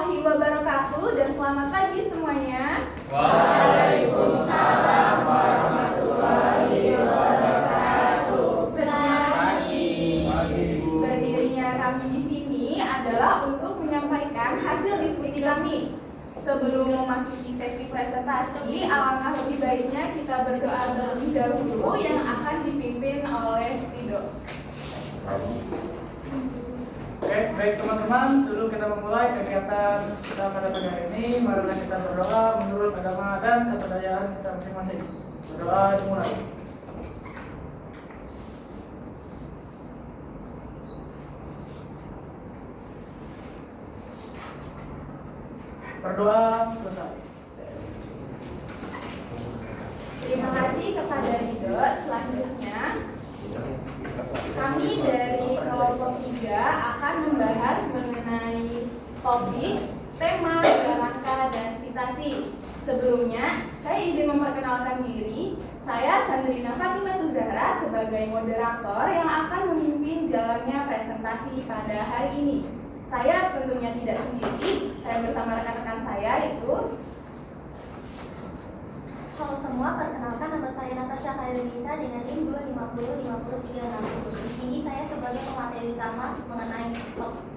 warahmatullahi wabarakatuh dan selamat pagi semuanya. Waalaikumsalam warahmatullahi wabarakatuh. Berdirinya kami di sini adalah untuk menyampaikan hasil diskusi kami. Sebelum memasuki sesi presentasi, alangkah lebih baiknya kita berdoa terlebih dahulu yang akan dipimpin oleh Ridho. Oke, baik teman-teman, sebelum kita memulai kegiatan kita pada pagi hari ini, marilah kita berdoa menurut agama dan kepercayaan kita masing-masing. Berdoa dimulai. Berdoa selesai. Terima kasih kepada Ridho. Selanjutnya, kami dari kelompok 3 akan membahas mengenai topik, tema, kerangka, dan citasi. Sebelumnya, saya izin memperkenalkan diri. Saya Sandrina Fatimah Zahra sebagai moderator yang akan memimpin jalannya presentasi pada hari ini. Saya tentunya tidak sendiri, saya bersama rekan-rekan saya yaitu. Halo semua, perkenalkan nama saya Natasha Khairunisa dengan NIM 2505360. Di sini saya sebagai pemateri utama mengenai topik.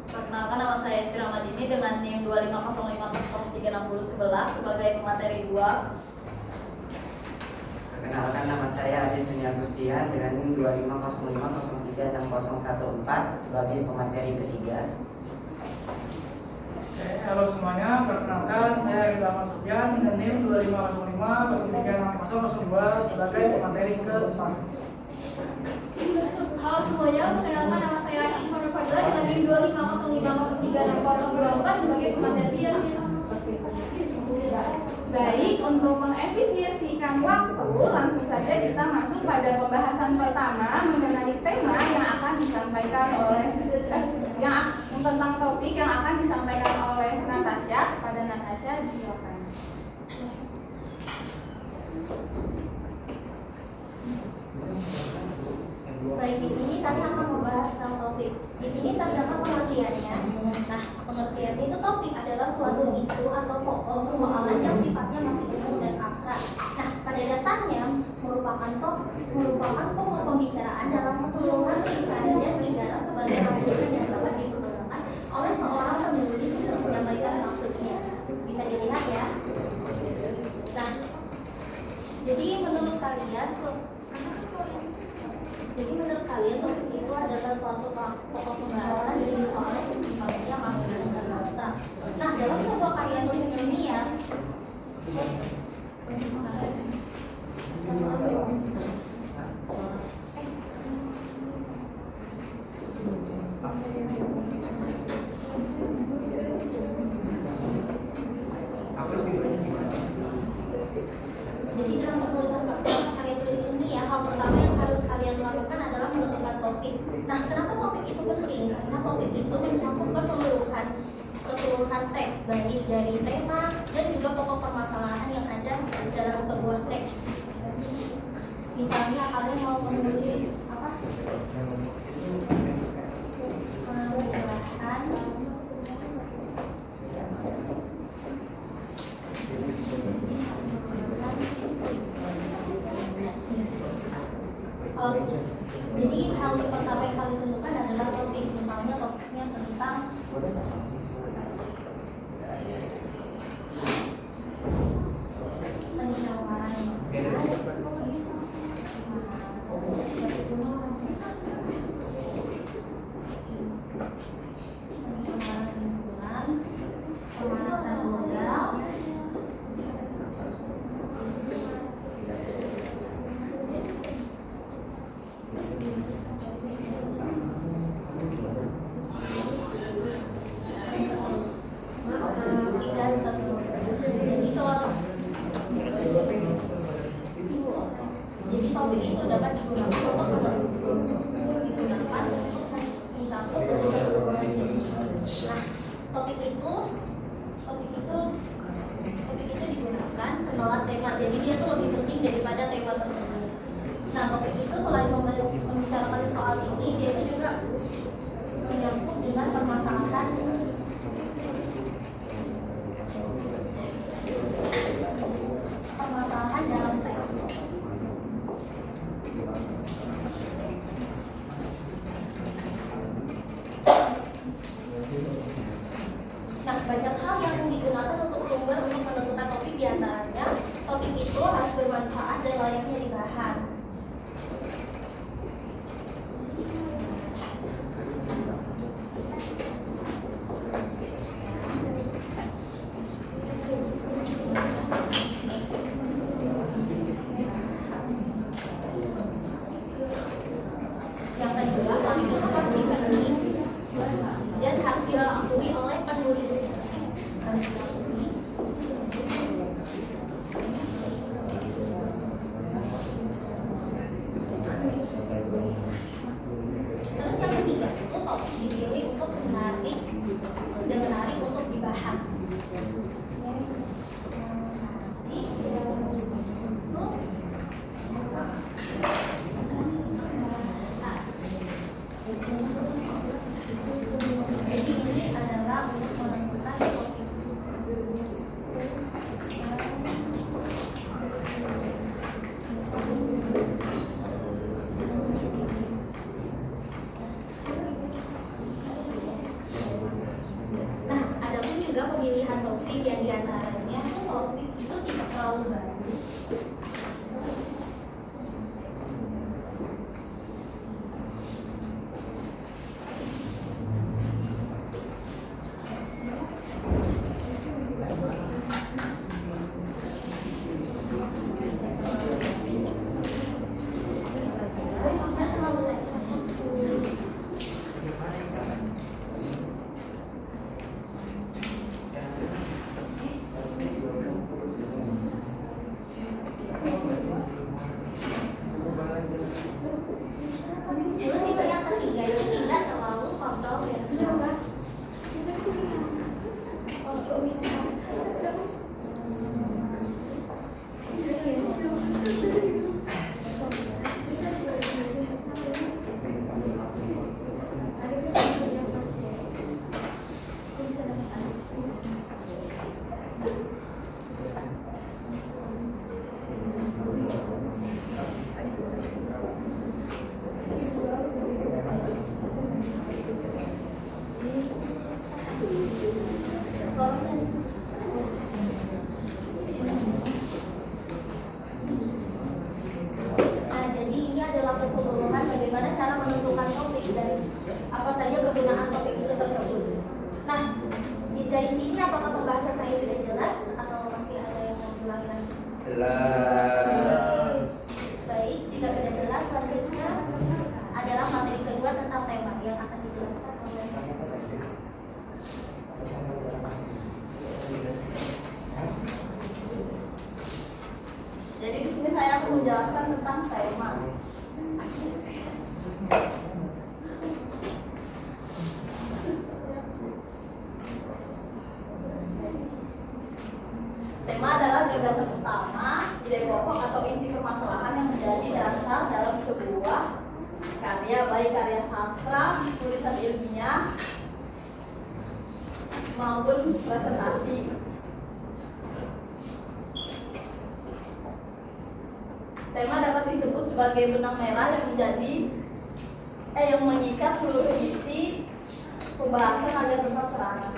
Perkenalkan nama saya Estri Ramadini dengan NIM 250503611 sebagai pemateri 2. Perkenalkan nama saya Adi Sunia Agustian dengan NIM 250503614 sebagai pemateri ketiga. Oke, halo semuanya, perkenalkan saya Ridho Ahmad Sofyan dengan NIM 255036002 sebagai pemateri ke-4. Halo semuanya, perkenalkan nama saya Syifa Nur Fadila dengan NIM 250503604 sebagai pemateri. Baik, untuk mengefisiensikan waktu, langsung saja kita masuk pada pembahasan pertama mengenai tema yang akan disampaikan oleh tentang topik yang akan disampaikan oleh Natasha. Pada Natasha, disilakan. Baik, di sini saya akan membahas tentang topik. Di sini terdapat pengertiannya. Nah, pengertian itu topik adalah suatu isu atau pokok persoalan yang sifatnya masih umum dan abstrak. Nah, pada dasarnya merupakan pokok pembicaraan dalam keseluruhan keseharian negara sebagai argumen yang dapat digunakan oleh seorang penulis untuk menyampaikan maksudnya. Bisa dilihat ya. Nah, jadi menurut kalian topik itu adalah suatu pokok pembahasan dari soal yang sifatnya masih umum dan abstrak. Nah, dalam sebuah karya tulis ilmiah, jadi dalam penulisan karya tulis ilmiah, hal pertama yang harus kalian lakukan adalah menentukan topik. Nah, kenapa topik itu penting? Karena topik itu mencakup keseluruhan teks, baik dari tema dan juga pokok permasalahan yang ada dalam sebuah teks. Misalnya kalian mau menulis apa? Jadi hal yang pertama yang kalian tentukan adalah topik. Misalnya topiknya tentang penyerawan. pemilihan topik yang diantaranya itu topik itu tidak terlalu baru. Terus itu yang ketiga itu tidak terlalu kontroversial. Nah, jadi ini adalah keseluruhan bagaimana cara menentukan topik dan apa saja kegunaan topik itu tersebut. Nah, dari sini apakah pembahasan saya sudah jelas atau masih ada yang mau diulangi lagi? Jelas. Baik, jika sudah jelas, selanjutnya adalah materi kedua tentang tema yang akan dijelaskan oleh Jadi di sini saya akan menjelaskan tentang tema. Tema adalah gagasan utama, ide pokok atau inti permasalahan yang menjadi dasar dalam sebuah karya, baik karya sastra, tulisan ilmiah, maupun presentasi. Tema dapat disebut sebagai benang merah yang yang mengikat seluruh isi pembahasan agar tetap terarah.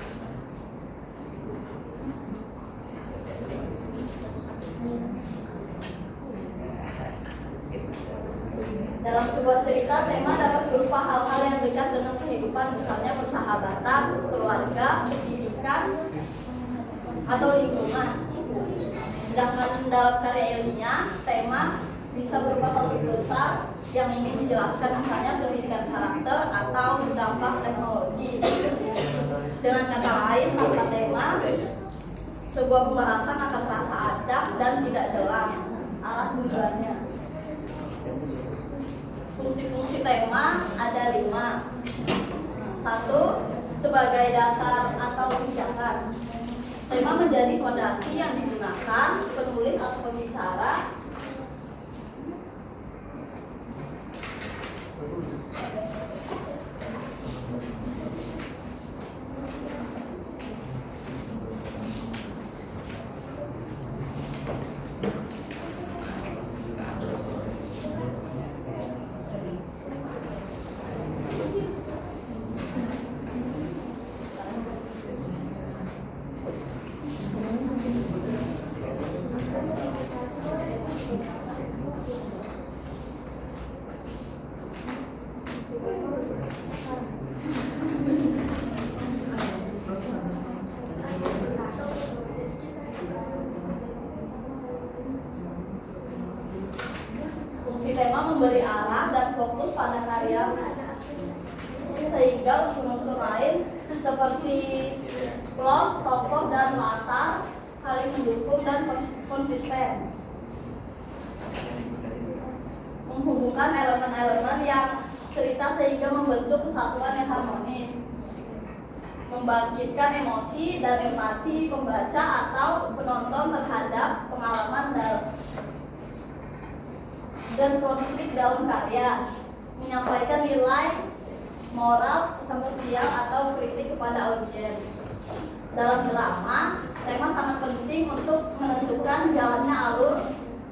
Dalam sebuah cerita, tema dapat berupa hal-hal yang dekat dengan kehidupan, misalnya persahabatan, keluarga, pendidikan, atau lingkungan. Sedangkan dalam karya ilmiah, tema bisa berupa topik besar yang ingin dijelaskan, misalnya pendidikan karakter atau dampak teknologi. Dengan kata lain, tanpa tema, sebuah pembahasan akan terasa acak dan tidak jelas arah tujuannya. Fungsi-fungsi tema ada 5. 1. Sebagai dasar atau pijakan. Tema menjadi fondasi yang digunakan penulis atau pembicara memberi arah dan fokus pada karya, sehingga unsur-unsur lain seperti plot, tokoh, dan latar saling mendukung dan konsisten, menghubungkan elemen-elemen yang cerita sehingga membentuk kesatuan yang harmonis, membangkitkan emosi dan empati pembaca atau penonton terhadap pengalaman dan konflik dalam karya, menyampaikan nilai moral, pesan sosial atau kritik kepada audiens. Dalam drama, tema sangat penting untuk menentukan jalannya alur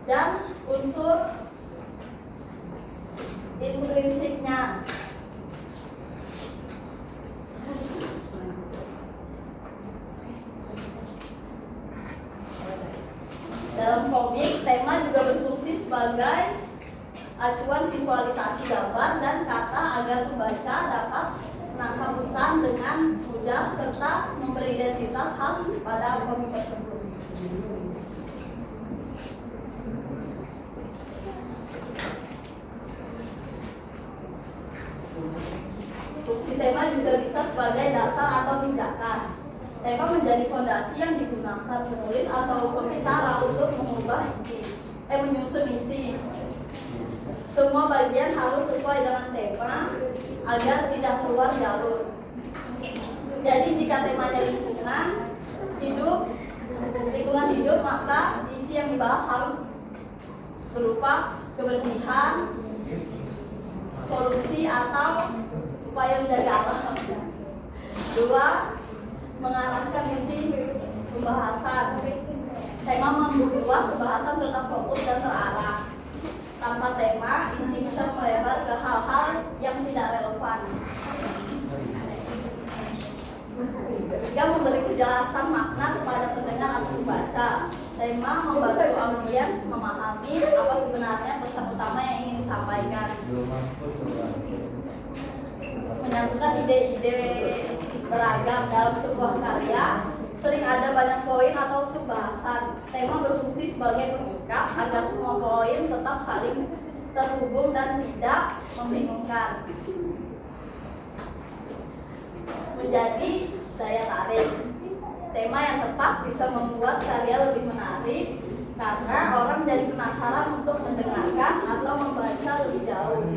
dan unsur intrinsiknya. sebagai acuan visualisasi gambar dan kata agar pembaca dapat menangkap pesan dengan mudah serta memberi identitas khas pada komik tersebut. Fungsi tema juga bisa sebagai dasar atau tindakan. Tema menjadi fondasi yang digunakan penulis atau pembicara untuk menyusun isi. Semua bagian harus sesuai dengan tema agar tidak keluar jalur. Jadi jika temanya lingkungan hidup, maka isi yang dibahas harus berupa kebersihan, polusi atau upaya menjaga alam. 2. Mengarahkan isi pembahasan. Tema membuat pembahasan tetap fokus dan terarah. Tanpa tema, isi bisa melebar ke hal-hal yang tidak relevan. 3. Memberi kejelasan makna kepada pendengar atau pembaca. Tema membantu audiens memahami apa sebenarnya pesan utama yang ingin disampaikan. Menyatukan ide-ide beragam dalam sebuah karya. Sering ada banyak poin atau subbahasan. Tema berfungsi sebagai pengikat agar semua poin tetap saling terhubung dan tidak membingungkan. Menjadi daya tarik. Tema yang tepat bisa membuat karya lebih menarik karena orang jadi penasaran untuk mendengarkan atau membaca lebih jauh.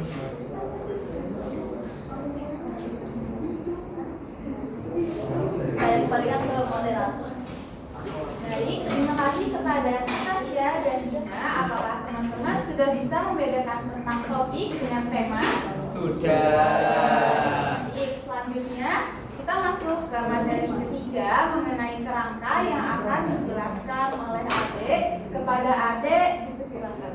Saya kembalikan ke moderator. Baik, terima kasih kepada Natasha dan Dina. Apakah teman-teman sudah bisa membedakan tentang topik dengan tema? Sudah. Baik, selanjutnya kita masuk ke materi ketiga mengenai kerangka yang akan dijelaskan oleh Ade. Kepada Ade, silakan.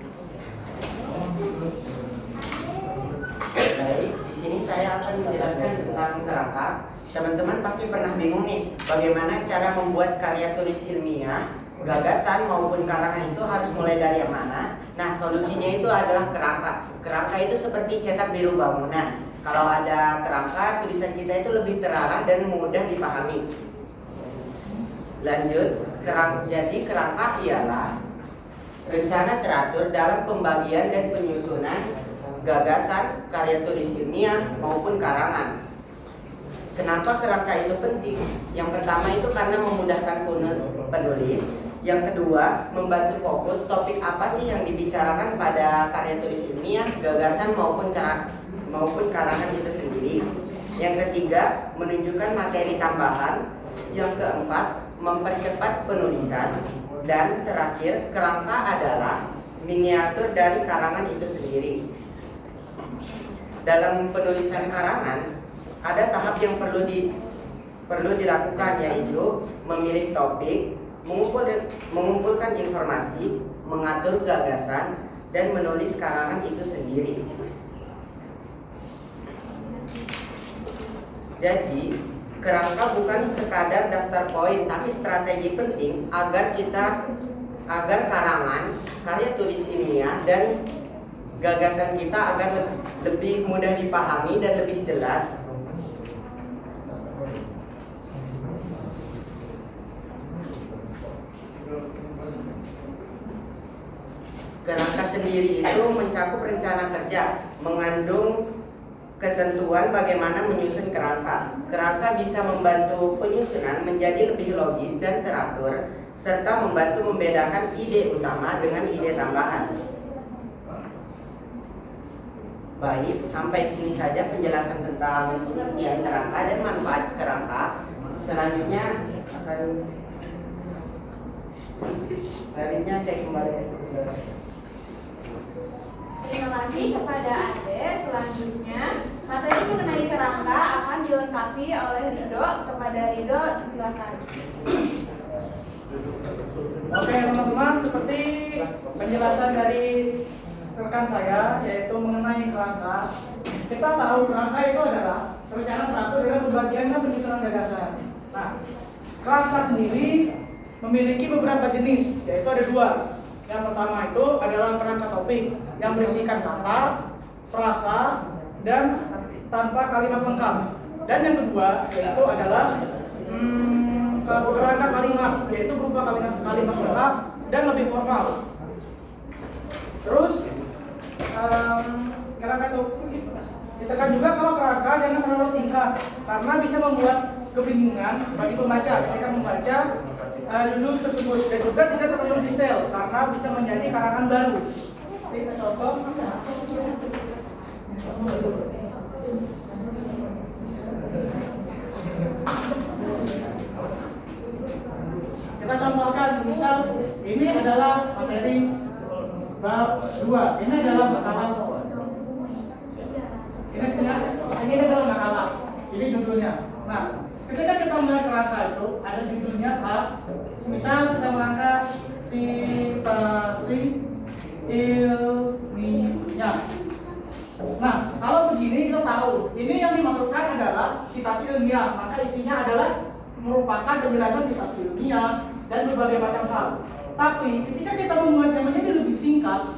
Baik, di sini saya akan menjelaskan tentang kerangka. Teman-teman pasti pernah bingung nih, bagaimana cara membuat karya tulis ilmiah, gagasan maupun karangan itu harus mulai dari yang mana? Nah, solusinya itu adalah kerangka. Kerangka itu seperti cetak biru bangunan. Kalau ada kerangka, tulisan kita itu lebih terarah dan mudah dipahami. Lanjut, jadi kerangka ialah rencana teratur dalam pembagian dan penyusunan gagasan, karya tulis ilmiah maupun karangan. Kenapa kerangka itu penting? Yang pertama itu karena memudahkan penulis. Yang kedua, membantu fokus topik apa sih yang dibicarakan pada karya tulis ilmiah, gagasan maupun karangan itu sendiri. Yang ketiga, menunjukkan materi tambahan. Yang keempat, mempercepat penulisan. Dan terakhir, kerangka adalah miniatur dari karangan itu sendiri. Dalam penulisan karangan, ada tahap yang perlu dilakukan, yaitu memilih topik, mengumpulkan informasi, mengatur gagasan, dan menulis karangan itu sendiri. Jadi, kerangka bukan sekadar daftar poin, tapi strategi penting agar karangan, karya tulis ilmiah, dan gagasan kita agar lebih mudah dipahami dan lebih jelas. Kerangka sendiri itu mencakup rencana kerja, mengandung ketentuan bagaimana menyusun kerangka. Kerangka bisa membantu penyusunan menjadi lebih logis dan teratur, serta membantu membedakan ide utama dengan ide tambahan. Baik, sampai sini saja penjelasan tentang pengertian kerangka dan manfaat kerangka. Selanjutnya saya kembali ke penjelasan. Terima kasih kepada Ade. Selanjutnya, materi mengenai kerangka akan dilengkapi oleh Ridho. Kepada Ridho, silakan. Oke teman-teman, seperti penjelasan dari rekan saya, yaitu mengenai kerangka. Kita tahu kerangka itu adalah rencana teratur dengan pembagian dan penyusunan gagasan. Nah, kerangka sendiri memiliki beberapa jenis, yaitu ada dua. Yang pertama itu adalah kerangka topik yang berisikan kata, frasa, dan tanpa kalimat lengkap. Dan yang kedua yaitu adalah kerangka kalimat, yaitu berupa kalimat lengkap dan lebih formal. Terus kerangka topik ditekan juga kalau kerangka jangan terlalu singkat karena bisa membuat kebingungan bagi pembaca ketika membaca judul tersebut, dan juga tidak terlalu detail karena bisa menjadi karangan baru. Kita contoh. Kita contohkan, misal ini adalah materi bab 2, ini adalah makalah. Ini adalah makalah. Ini judulnya. Nah, ketika kita melihat kerangka itu ada judulnya A. Misal kita mengangkat situasi ilmiah. Nah, kalau begini kita tahu ini yang dimaksudkan adalah situasi ilmiah, maka isinya adalah merupakan penjelasan situasi ilmiah dan berbagai macam hal. Tapi ketika kita membuat yang menjadi lebih singkat,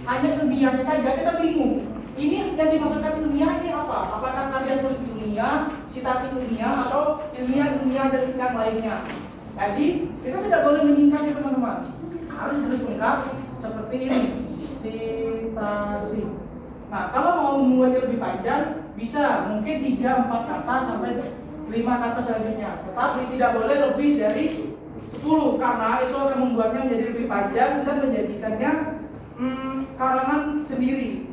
hanya ilmiahnya saja, kita bingung. Ini yang dimaksudkan ilmiah ini apa? Apakah kalian tulis ilmiah, citasi ilmiah, atau ilmiah dan yang lainnya? Jadi kita tidak boleh menyingkat ya teman-teman. Harus ditulis lengkap seperti ini, citasi. Nah, kalau mau membuatnya lebih panjang, bisa mungkin 3-4 kata sampai 5 kata selanjutnya. Tetapi tidak boleh lebih dari 10 karena itu akan membuatnya menjadi lebih panjang dan menjadikannya karangan sendiri.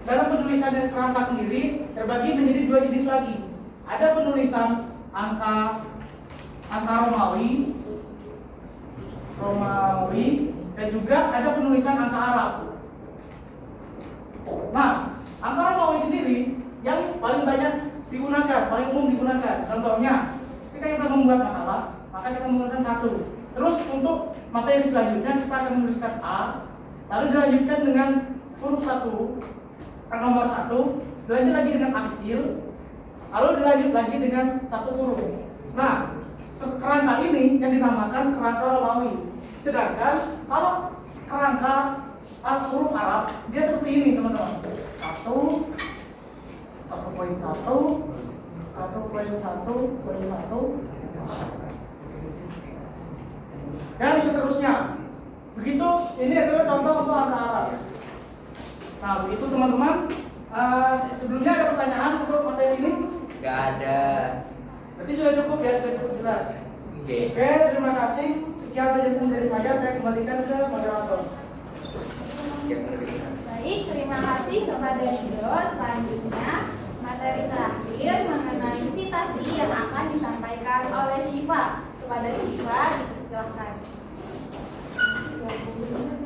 Dalam penulisan dan kerangka sendiri terbagi menjadi 2 jenis lagi. Ada penulisan angka Romawi, dan juga ada penulisan angka Arab. Nah, angka Romawi sendiri yang paling banyak digunakan, paling umum digunakan. Contohnya, ketika kita membuat makalah, maka kita menggunakan 1. Terus untuk materi selanjutnya kita akan menuliskan A, lalu dilanjutkan dengan huruf 1. Nomor 1, dilanjut lagi dengan A kecil, lalu dilanjut lagi dengan 1 huruf. Nah, kerangka ini yang dinamakan kerangka Romawi. Sedangkan kalau kerangka huruf Arab, dia seperti ini teman-teman. 1.1, 1.1, dan seterusnya. Begitu, ini adalah contoh untuk angka Arab. Nah, begitu teman-teman. Sebelumnya ada pertanyaan untuk materi ini? Gak ada. Berarti sudah cukup ya, sudah cukup jelas. Oke. Oke, terima kasih. Sekian penjelasan dari saya kembalikan ke moderator. Baik, terima kasih kepada Rido. Selanjutnya, materi terakhir mengenai citasi yang akan disampaikan oleh Syifa. Kepada Syifa, dipersilakan.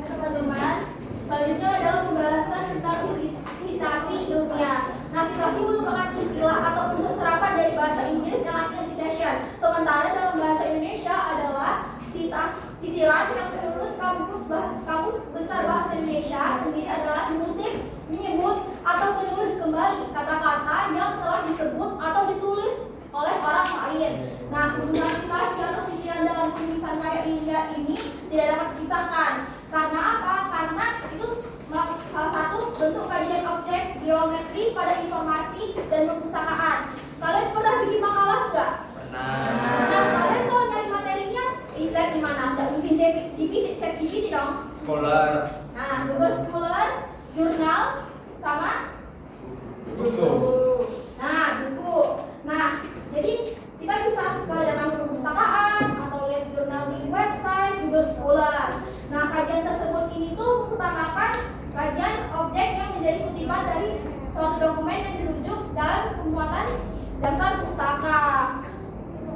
Teman-teman, selanjutnya adalah pembahasan citasi ilmiah. Nah, citasi merupakan istilah atau unsur serapan dari bahasa Inggris yang artinya citation. Sementara dalam bahasa Indonesia adalah sitiran yang menurut Kamus Besar Bahasa Indonesia sendiri adalah mengutip, menyebut, atau menulis kembali kata-kata yang telah disebut atau ditulis oleh orang lain. Nah, penggunaan citasi atau sitiran dalam penulisan karya ilmiah ini tidak dapat dipisahkan. Karena apa? Karena itu salah satu bentuk kajian objek geometri pada informasi dan perpustakaan. Kalian pernah bikin makalah nggak? Pernah. Nah, kalian kalau nyari materinya, lihat di mana? Nggak mungkin ChatGPT dong. Scholar. Nah, Google Scholar, jurnal, sama Buku. Nah, buku. Nah, jadi kita bisa ke dalam perpustakaan atau lihat jurnal di website Google Scholar. Nah, kajian tersebut ini tuh mengutamakan kajian objek yang menjadi kutipan dari suatu dokumen yang dirujuk dalam pembuatan daftar pustaka.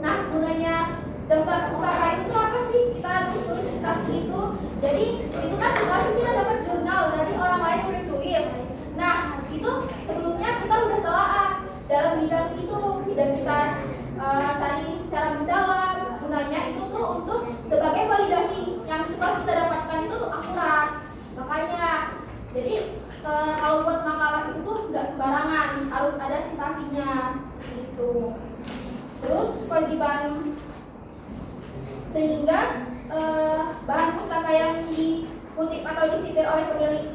Nah, gunanya daftar pustaka itu tuh apa sih? Kita harus tulis citasi itu. Jadi, itu kan citasi kita dapat jurnal dari orang lain yang udah tulis. Nah, itu sebelumnya kita udah telaah dalam bidang itu dan kita cari secara mendalam. Gunanya itu tuh untuk sebagai validasi yang setelah kita dapatkan itu akurat. Makanya, jadi kalau buat makalah itu tuh nggak sembarangan, harus ada citasinya gitu. Terus kewajiban sehingga bahan pustaka yang dikutip atau disitir oleh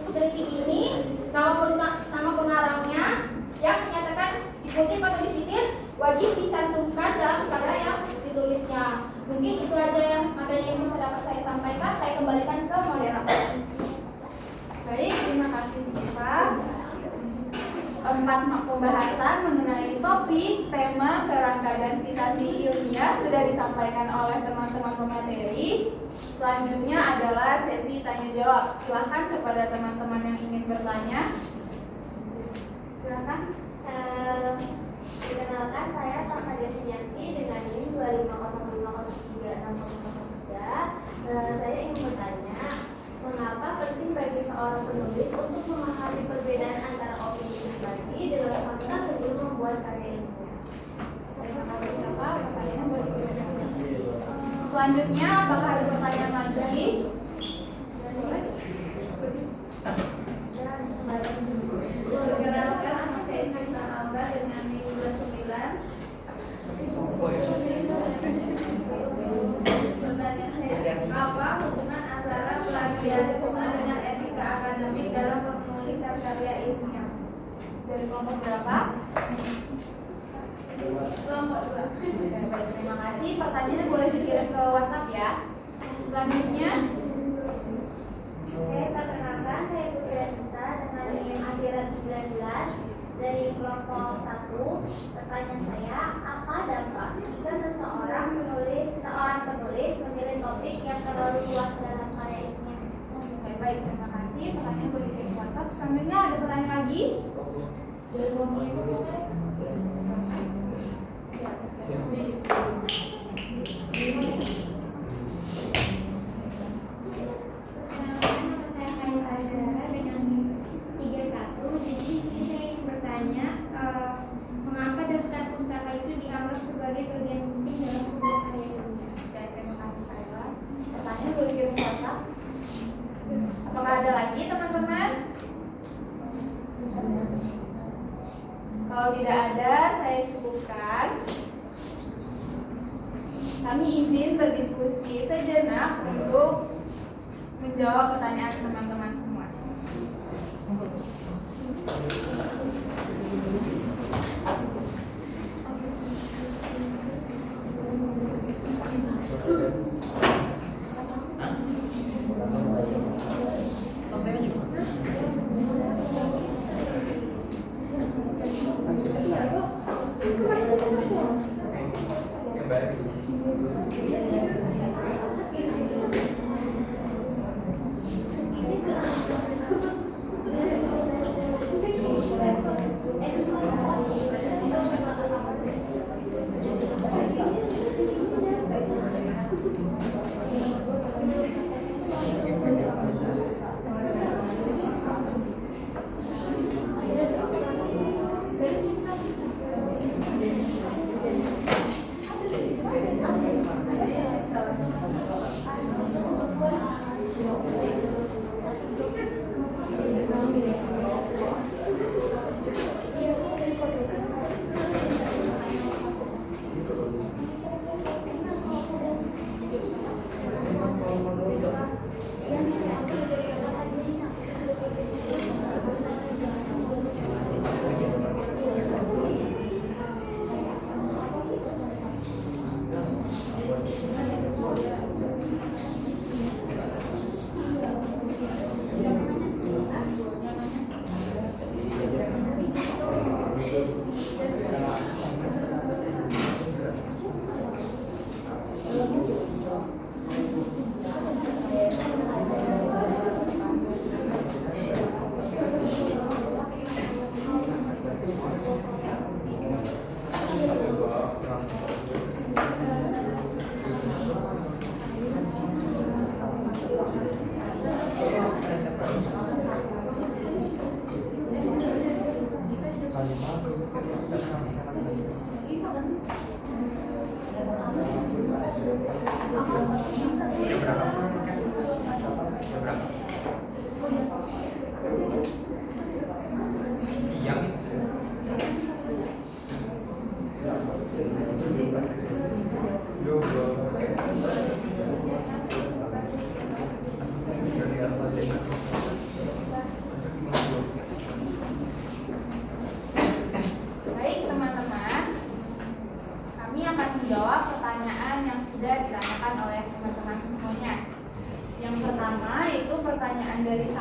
peneliti ini, nama pengarangnya yang menyatakan dikutip atau disitir wajib dicantumkan dalam karya yang ditulisnya. Mungkin itu aja yang materi yang bisa dapat saya sampaikan. Saya kembalikan ke moderator. Baik, terima kasih Siva. 4 pembahasan mengenai topik, tema, kerangka, dan sitasi ilmiah sudah disampaikan oleh teman-teman pemateri. Selanjutnya adalah sesi tanya jawab. Silahkan kepada teman-teman yang ingin bertanya. Silahkan. Perkenalkan, saya Sakadia Sinyanti dengan NIM 250503603. Saya ingin bertanya, mengapa penting bagi seorang penulis untuk memahami perbedaan antara opini pribadi dengan fakta sebelum membuat karya ilmiah? Terima kasih Kakak. Pertanyaannya boleh dikirimkan. Selanjutnya, apakah ada pertanyaan lagi? Perkenalkan, nama saya Citra Amra dengan NIM 29. Pertanyaan saya, apa hubungan antara plagiarisme dengan etika akademik dalam penulisan karya ilmiah? Dari kelompok berapa? Kelompok 2. Baik, terima kasih. Pertanyaannya boleh dikirim ke WhatsApp ya. Selanjutnya, Oke, perkenalkan, saya Putri Anissa dengan NIM akhiran 19 dari kelompok 1. Pertanyaan saya, apa dampak jika seorang penulis memilih topik yang terlalu luas dalam karya ilmiah? baik, terima kasih. Pertanyaan boleh dikirim ke WhatsApp. Selanjutnya ada pertanyaan lagi? Dari kelompok itu. Nama saya Khairul Azhara dengan NIM 31. Jadi di sini saya ingin bertanya, mengapa daftar pustaka itu dianggap sebagai bagian penting dalam sebuah karya ilmiah? Baik, terima kasih Kayla. Pertanyaan boleh dikirim ke WhatsApp. Apakah ada lagi teman-teman? Kalau tidak ada, saya cukupkan. Kami izin berdiskusi sejenak untuk menjawab pertanyaan teman-teman semua.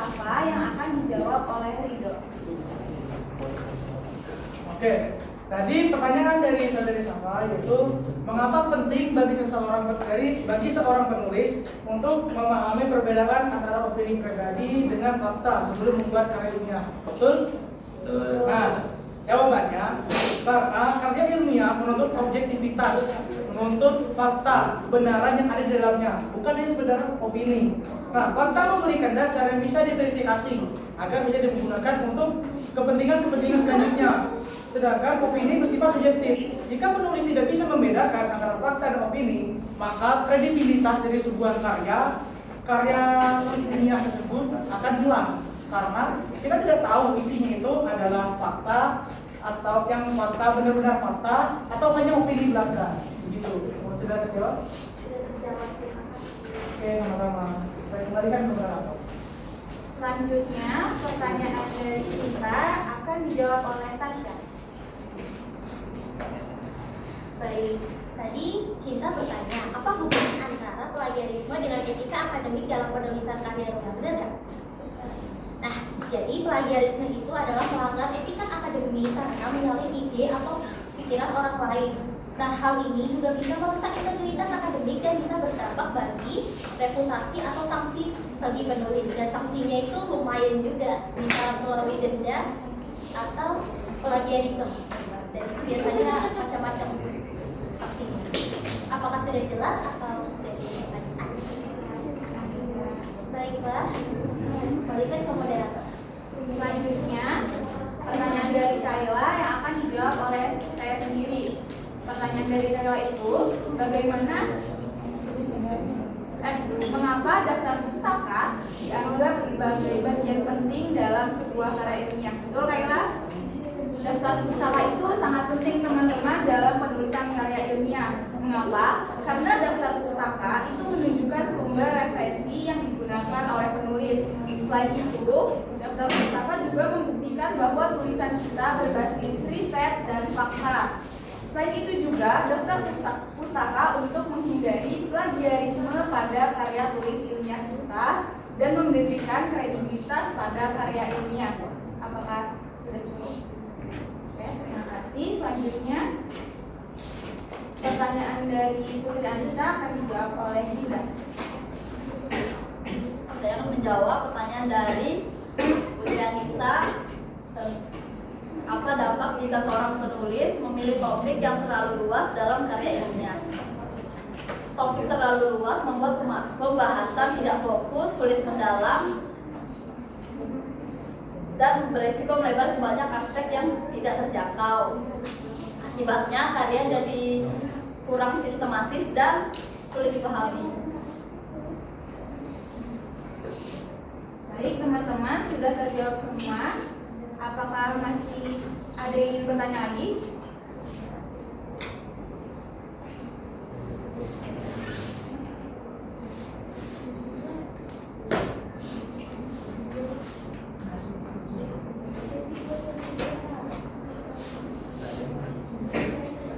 Safa yang akan dijawab oleh Ridho. Oke, tadi pertanyaan dari saudari Safa yaitu mengapa penting bagi seorang penulis untuk memahami perbedaan antara opini pribadi dengan fakta sebelum membuat karya ilmiah. Betul? Nah, jawabannya karena karya ilmiah menuntut objektivitas, menuntut fakta, kebenaran yang ada di dalamnya, bukan hanya sekedar opini. Nah, fakta memberikan dasar yang bisa diverifikasi agar bisa digunakan untuk kepentingan-kepentingan selanjutnya. Sedangkan opini bersifat subjektif. Jika penulis tidak bisa membedakan antara fakta dan opini, maka kredibilitas dari sebuah karya tulis ilmiah tersebut akan hilang. Karena kita tidak tahu isinya itu adalah fakta atau yang fakta benar-benar fakta atau hanya opini belaka. Begitu. Sudah terjawab? Sudah terjawab, terima kasih. Oke, sama-sama. Saya kembalikan ke moderator. Selanjutnya, pertanyaan dari Cinta akan dijawab oleh Tasya. Baik, tadi Cinta bertanya, apa hubungan antara plagiarisme dengan etika akademik dalam penulisan karya ilmiah? Benar nggak? Nah, jadi plagiarisme itu adalah melanggar etika akademik karena menyalin ide atau pikiran orang lain. Nah, hal ini juga bisa merusak integritas akademik dan bisa berdampak bagi reputasi atau sanksi bagi penulis. Dan sanksinya itu lumayan juga, bisa melalui denda atau plagiarisme. Dan itu biasanya macam-macam sanksinya. Apakah sudah jelas atau sudah ditanyakan? Baiklah, kembalikan ke moderator. Selanjutnya, pertanyaan dari Kayla yang akan dijawab oleh saya sendiri. Pertanyaan dari Kayla itu, mengapa daftar pustaka dianggap sebagai bagian penting dalam sebuah karya ilmiah? Betul, Kayla? Daftar pustaka itu sangat penting, teman-teman, dalam penulisan karya ilmiah. Mengapa? Karena daftar pustaka itu menunjukkan sumber referensi yang digunakan oleh penulis. Selain itu, daftar pustaka juga membuktikan bahwa tulisan kita berbasis riset dan fakta. Selain itu juga, daftar pustaka untuk menghindari plagiarisme pada karya tulis ilmiah kita dan memberikan kredibilitas pada karya ilmiah. Apakah sudah cukup? Oke, terima kasih. Selanjutnya, pertanyaan dari Putri Anissa akan dijawab oleh Dinda. Saya akan menjawab pertanyaan dari Putri Anissa. Apa dampak jika seorang penulis memilih topik yang terlalu luas dalam karya ilmiah? Topik terlalu luas membuat pembahasan tidak fokus, sulit mendalam, dan beresiko melebar ke banyak aspek yang tidak terjangkau. Akibatnya karya jadi kurang sistematis dan sulit dipahami. Baik, teman-teman, sudah terjawab semua. Apakah masih ada yang ingin bertanya lagi?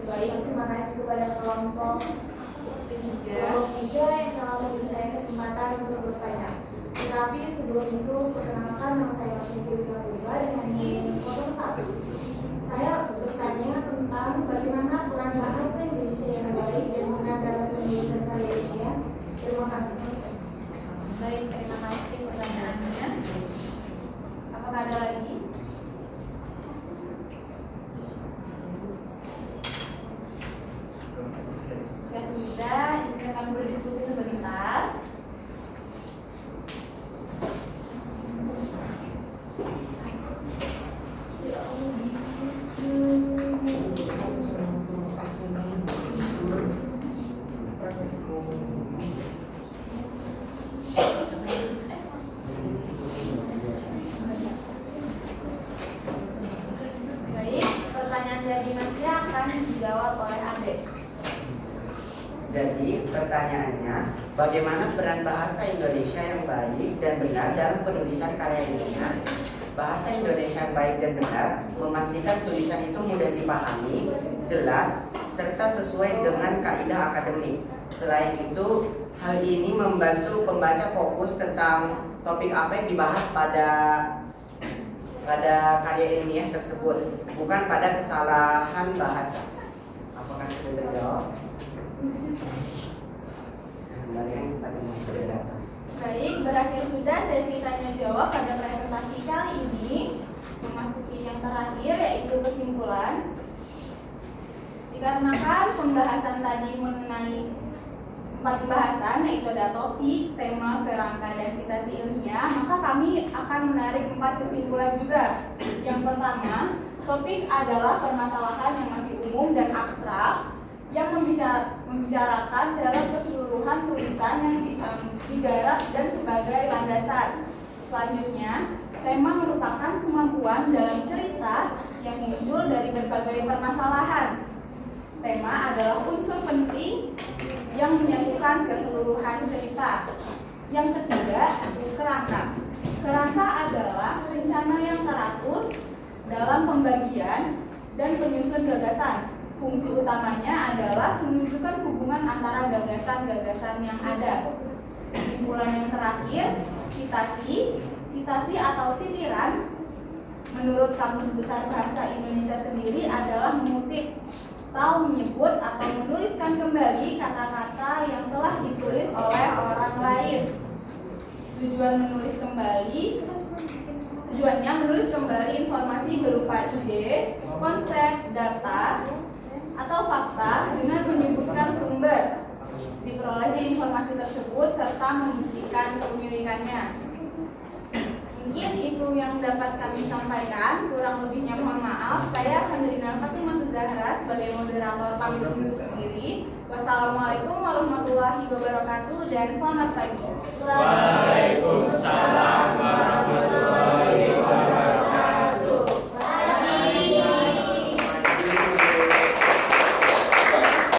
Baik, terima kasih kepada kelompok tiga yang telah memberi saya kesempatan untuk bertanya. Tetapi sebelum itu, perkenalkan nama saya Masyarakat dengan NIM 01. Saya bertanya tentang bagaimana peran bahasa Indonesia yang baik dan benar dalam penulisan karya ilmiah. Terima kasih. Baik, terima kasih pertanyaannya. Apakah ada lagi? Ya sudah, izinkan kami berdiskusi sebentar. Baik, pertanyaan dari Nasya akan dijawab oleh Ade. Jadi pertanyaannya, bagaimana peran bahasa Indonesia yang baik dan benar dalam penulisan karya ilmiah? Bahasa Indonesia yang baik dan benar memastikan tulisan itu mudah dipahami, jelas, serta sesuai dengan kaidah akademik. Selain itu, hal ini membantu pembaca fokus tentang topik apa yang dibahas pada karya ilmiah tersebut, bukan pada kesalahan bahasa. Apakah sudah terjawab? Baik, berakhir sudah sesi tanya jawab pada presentasi kali ini. Memasuki yang terakhir yaitu kesimpulan. Dikarenakan pembahasan tadi mengenai 4 pembahasan, yaitu ada topik, tema, kerangka, dan sitasi ilmiah, maka kami akan menarik 4 kesimpulan juga. Yang pertama, topik adalah permasalahan yang masih umum dan abstrak yang membicarakan dalam keseluruhan tulisan yang digarap dan sebagai landasan. Selanjutnya, tema merupakan kemampuan dalam cerita yang muncul dari berbagai permasalahan. Tema adalah unsur penting yang menyatukan keseluruhan cerita. Yang ketiga, kerangka. Kerangka adalah rencana yang teratur dalam pembagian dan penyusun gagasan. Fungsi utamanya adalah menunjukkan hubungan antara gagasan-gagasan yang ada. Kesimpulan yang terakhir, sitasi. Sitasi atau sitiran menurut Kamus Besar Bahasa Indonesia sendiri adalah mengutip, tahu menyebut atau menuliskan kembali kata-kata yang telah ditulis oleh orang lain. Tujuannya menulis kembali informasi berupa ide, konsep, data, atau fakta dengan menyebutkan sumber. Diperolehnya informasi tersebut serta membuktikan kepemilikannya. Mungkin itu yang dapat kami sampaikan, kurang lebihnya mohon maaf. Saya Sandrina Fatimah Zahra sebagai moderator pamit undur diri. Wassalamualaikum warahmatullahi wabarakatuh dan selamat pagi. Waalaikumsalam.